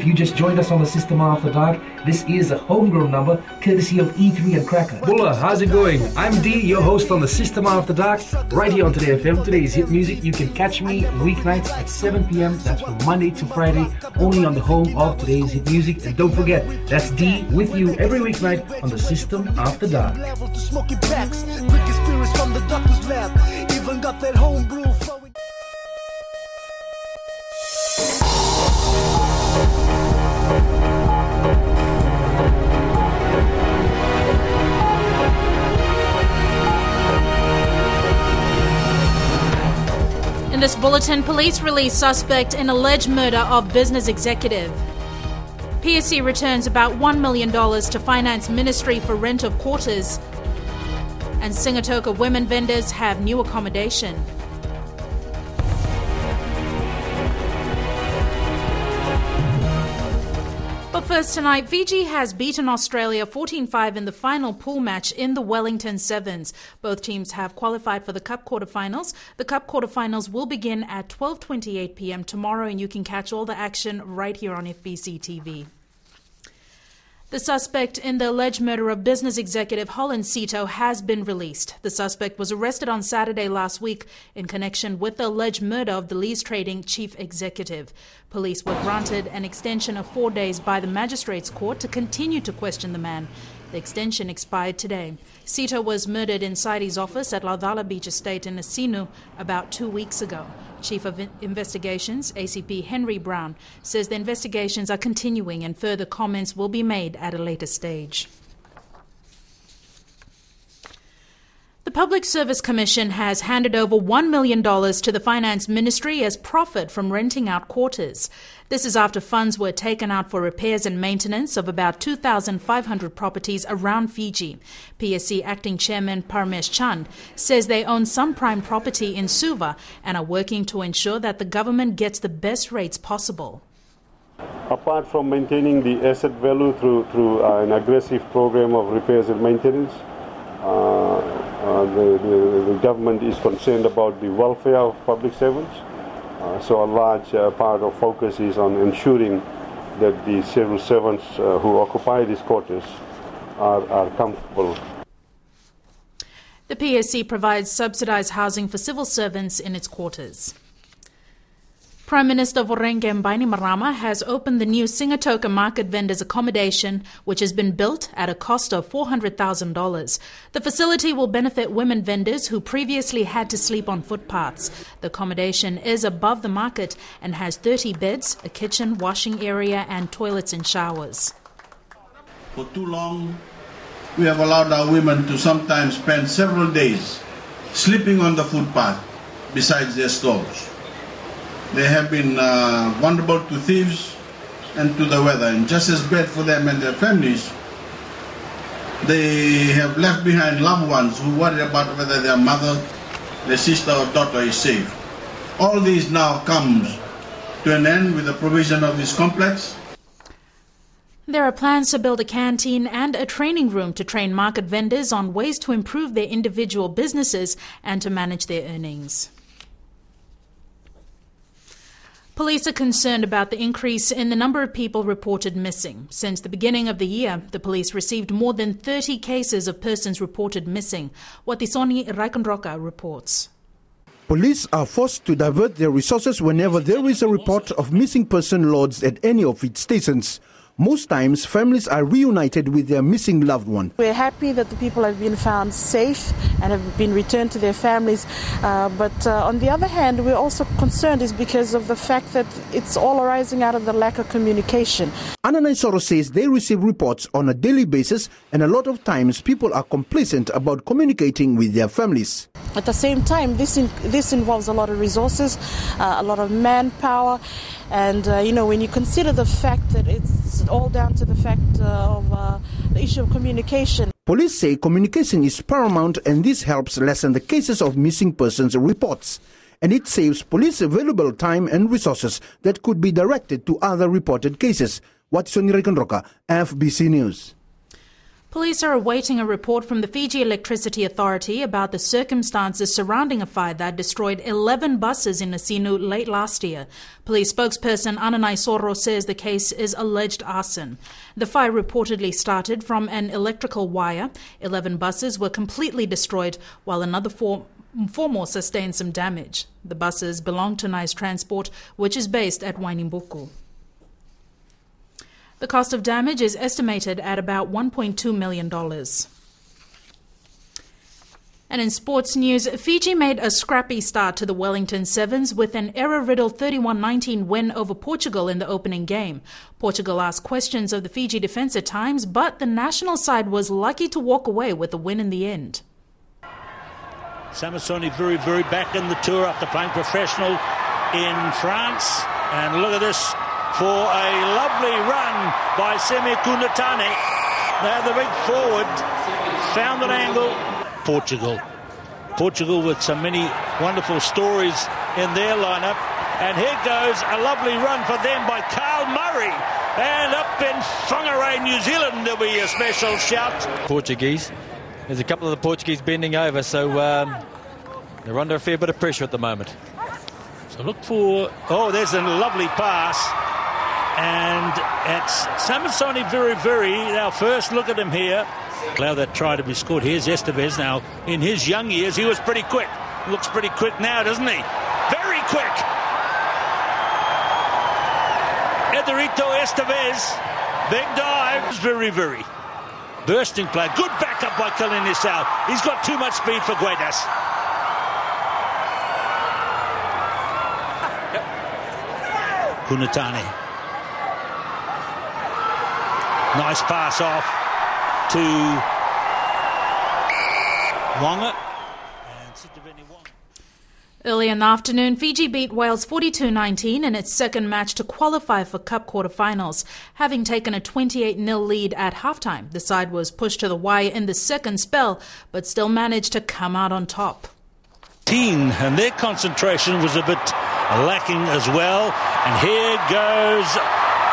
If you just joined us on the System After Dark, this is a homegrown number courtesy of E3 and Cracker. Bulla, how's it going? I'm D, your host on the System After Dark, right here on Today FM. Today's hit music. You can catch me weeknights at 7 p.m. That's from Monday to Friday, only on the home of Today's hit music. And don't forget, that's D with you every weeknight on the System After Dark. Even got that homebrew flowing. In this bulletin, police release suspect in alleged murder of business executive. PSC returns about $1 million to finance ministry for rent of quarters. And Toka women vendors have new accommodation. But first tonight, Fiji has beaten Australia 14-5 in the final pool match in the Wellington Sevens. Both teams have qualified for the Cup quarterfinals. The Cup quarterfinals will begin at 12:28 p.m. tomorrow, and you can catch all the action right here on FBC TV. The suspect in the alleged murder of business executive Holland Sito has been released. The suspect was arrested on Saturday last week in connection with the alleged murder of the Lee's Trading chief executive. Police were granted an extension of 4 days by the Magistrates Court to continue to question the man. The extension expired today. Sito was murdered inside his office at Laudala Beach Estate in Asinu about 2 weeks ago. Chief of Investigations, ACP Henry Brown, says the investigations are continuing and further comments will be made at a later stage. The Public Service Commission has handed over $1 million to the Finance Ministry as profit from renting out quarters. This is after funds were taken out for repairs and maintenance of about 2,500 properties around Fiji. PSC Acting Chairman Parmesh Chand says they own some prime property in Suva and are working to ensure that the government gets the best rates possible. Apart from maintaining the asset value through an aggressive program of repairs and maintenance, the government is concerned about the welfare of public servants. So a large part of focus is on ensuring that the civil servants who occupy these quarters are comfortable. The PSC provides subsidised housing for civil servants in its quarters. Prime Minister Voreqe Bainimarama has opened the new Toka market vendors accommodation, which has been built at a cost of $400,000. The facility will benefit women vendors who previously had to sleep on footpaths. The accommodation is above the market and has 30 beds, a kitchen, washing area and toilets and showers. For too long, we have allowed our women to sometimes spend several days sleeping on the footpath besides their stalls. They have been vulnerable to thieves and to the weather, and just as bad for them and their families, they have left behind loved ones who worry about whether their mother, their sister or daughter is safe. All these now comes to an end with the provision of this complex. There are plans to build a canteen and a training room to train market vendors on ways to improve their individual businesses and to manage their earnings. Police are concerned about the increase in the number of people reported missing. Since the beginning of the year, the police received more than 30 cases of persons reported missing. Watisoni Raikondroka reports. Police are forced to divert their resources whenever there is a report of missing person lodged at any of its stations. Most times, families are reunited with their missing loved one. We're happy that the people have been found safe and have been returned to their families. But on the other hand, we're also concerned is because of the fact that it's all arising out of the lack of communication. Ananai Soro says they receive reports on a daily basis, and a lot of times people are complacent about communicating with their families. At the same time, this involves a lot of resources, a lot of manpower, and when you consider the fact that it's all down to the fact of the issue of communication. Police say communication is paramount, and this helps lessen the cases of missing persons reports. And it saves police valuable time and resources that could be directed to other reported cases. Watisoni Rekonroka, FBC News. Police are awaiting a report from the Fiji Electricity Authority about the circumstances surrounding a fire that destroyed 11 buses in Nasinu late last year. Police spokesperson Ananai Soro says the case is alleged arson. The fire reportedly started from an electrical wire. 11 buses were completely destroyed, while another four more sustained some damage. The buses belong to Nice Transport, which is based at Wainimbuku. The cost of damage is estimated at about $1.2 million. And in sports news, Fiji made a scrappy start to the Wellington Sevens with an error-riddled 31-19 win over Portugal in the opening game. Portugal asked questions of the Fiji defence at times, but the national side was lucky to walk away with a win in the end. Samisoni very back in the tour after playing professional in France. And look at this for a lovely run by Semi Kunatane. Now the big forward found an angle. Portugal with so many wonderful stories in their lineup. And here goes a lovely run for them by Carl Murray. And up in Whangarei, New Zealand, there'll be a special shout. Portuguese. There's a couple of the Portuguese bending over, so they're under a fair bit of pressure at the moment. So look for... Oh, there's a lovely pass. And it's Samisoni very. Now first look at him here. Allow that try to be scored. Here's Estevez. Now, in his young years, he was pretty quick. Looks pretty quick now, doesn't he? Very quick. Ederito Estevez. Big dive. Very. Bursting play. Good backup by Kalinisau. He's got too much speed for Guedes. Kunatane. Nice pass off to Wonga. Early in the afternoon, Fiji beat Wales 42-19 in its second match to qualify for Cup quarterfinals. Having taken a 28-0 lead at halftime, the side was pushed to the wire in the second spell, but still managed to come out on top. And their concentration was a bit lacking as well. And here goes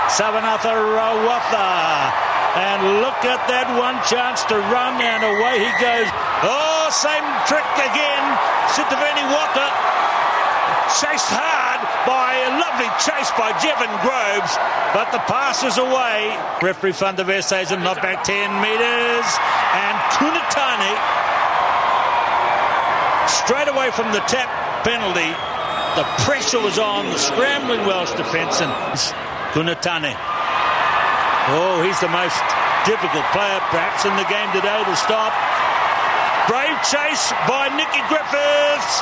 Savanatha Rawatha. And look at that one chance to run, and away he goes. Oh, same trick again. Sitiveni Walker chased hard by a lovely chase by Jevon Groves, but the pass is away. Referee Van der West says him not back 10 metres. And Kunatane, straight away from the tap penalty, the pressure was on the scrambling Welsh defence, and Kunatane. Oh, he's the most difficult player perhaps in the game today to stop. Brave chase by Nicky Griffiths.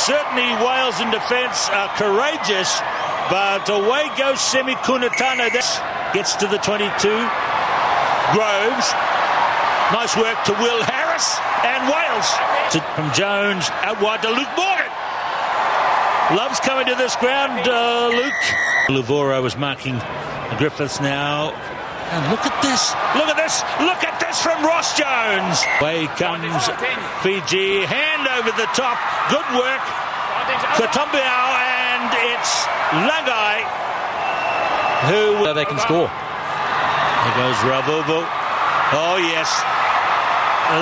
Certainly Wales in defence are courageous, but away goes Semi Kunatane. Gets to the 22. Groves. Nice work to Will Harris, and Wales. From Jones out wide to Luke Morgan. Loves coming to this ground, Luke. Luvoro was marking Griffiths now. And look at this from Ross Jones. Away comes Fiji, hand over the top, good work. Katombiao, and it's Lagai who... They can score. Here goes Ravovo. Oh yes,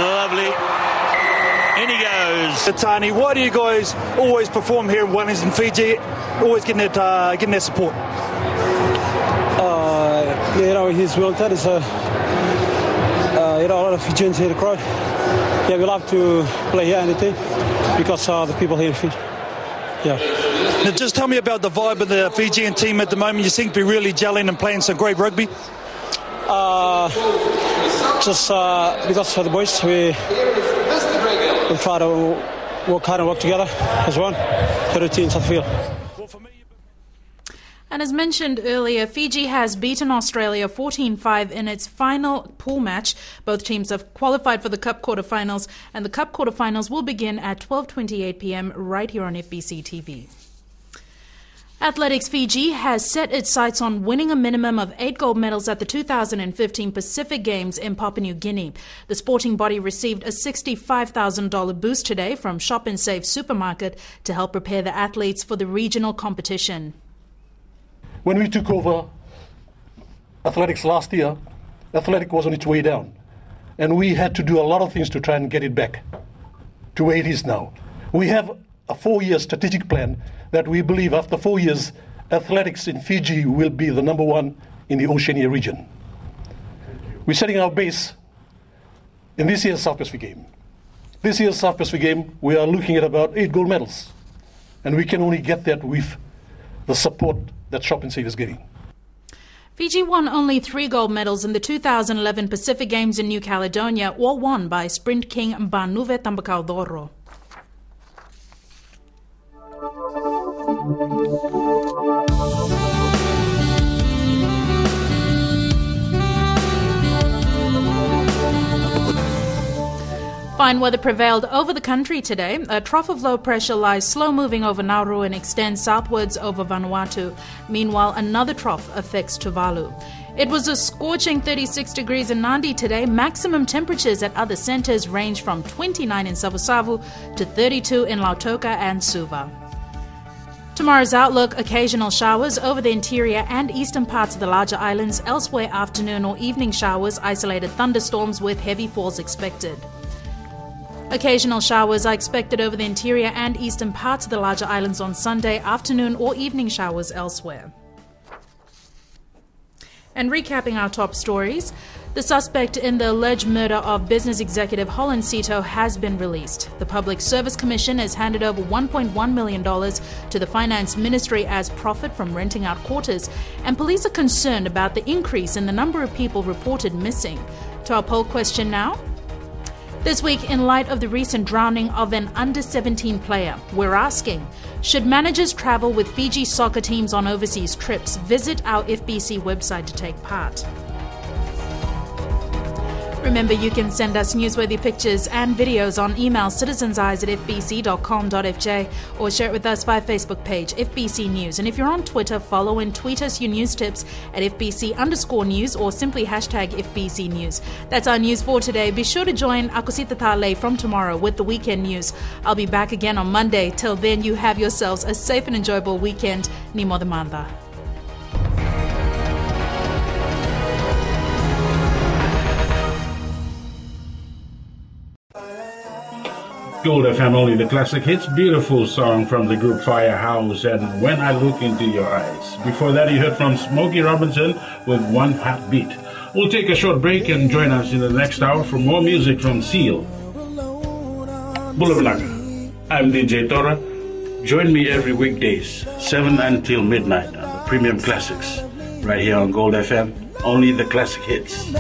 lovely. In he goes. Tani, why do you guys always perform here in Wellington, Fiji? Always getting that support? He's Wellington. It's a lot of Fijians here to cry. Yeah, we love to play here in the team because the people here in Fiji. Yeah. Now, just tell me about the vibe of the Fijian team at the moment. You seem to be really gelling and playing some great rugby. Just because of the boys, we try to work hard and work together as one. 30 teams at the field. And as mentioned earlier, Fiji has beaten Australia 14-5 in its final pool match. Both teams have qualified for the Cup quarterfinals, and the Cup quarterfinals will begin at 12:28 p.m. right here on FBC TV. Athletics Fiji has set its sights on winning a minimum of 8 gold medals at the 2015 Pacific Games in Papua New Guinea. The sporting body received a $65,000 boost today from Shop and Save supermarket to help prepare the athletes for the regional competition. When we took over athletics last year, Athletic was on its way down. And we had to do a lot of things to try and get it back to where it is now. We have a 4-year strategic plan that we believe after 4 years, athletics in Fiji will be the number one in the Oceania region. We're setting our base in this year's South Pacific Game. This year's South Pacific Game, we are looking at about 8 gold medals. And we can only get that with the support that Shop and Save is giving. Fiji won only 3 gold medals in the 2011 Pacific Games in New Caledonia, all won by sprint king Mbanuve Tambakaudoro. Fine weather prevailed over the country today. A trough of low pressure lies slow moving over Nauru and extends southwards over Vanuatu. Meanwhile, another trough affects Tuvalu. It was a scorching 36 degrees in Nadi today. Maximum temperatures at other centres range from 29 in Savusavu to 32 in Toka and Suva. Tomorrow's outlook, occasional showers over the interior and eastern parts of the larger islands. Elsewhere, afternoon or evening showers, isolated thunderstorms with heavy falls expected. Occasional showers are expected over the interior and eastern parts of the larger islands on Sunday, afternoon or evening showers elsewhere. And recapping our top stories, the suspect in the alleged murder of business executive Holland Sito has been released. The Public Service Commission has handed over $1.1 million to the Finance Ministry as profit from renting out quarters, and police are concerned about the increase in the number of people reported missing. To our poll question now. This week, in light of the recent drowning of an under-17 player, we're asking, should managers travel with Fiji soccer teams on overseas trips? Visit our FBC website to take part. Remember, you can send us newsworthy pictures and videos on email citizenseyes@fbc.com.fj or share it with us via Facebook page, FBC News. And if you're on Twitter, follow and tweet us your news tips at FBC_news or simply hashtag FBC News. That's our news for today. Be sure to join Akosita Tale from tomorrow with the weekend news. I'll be back again on Monday. Till then, you have yourselves a safe and enjoyable weekend. Ni mo demanda. Gold FM, only the classic hits. Beautiful song from the group Firehouse and When I Look Into Your Eyes. Before that, you heard from Smokey Robinson with One Heartbeat. We'll take a short break and join us in the next hour for more music from Seal. Bulablaga. I'm DJ Tora. Join me every weekdays, 7 until midnight on the Premium Classics, right here on Gold FM, only the classic hits.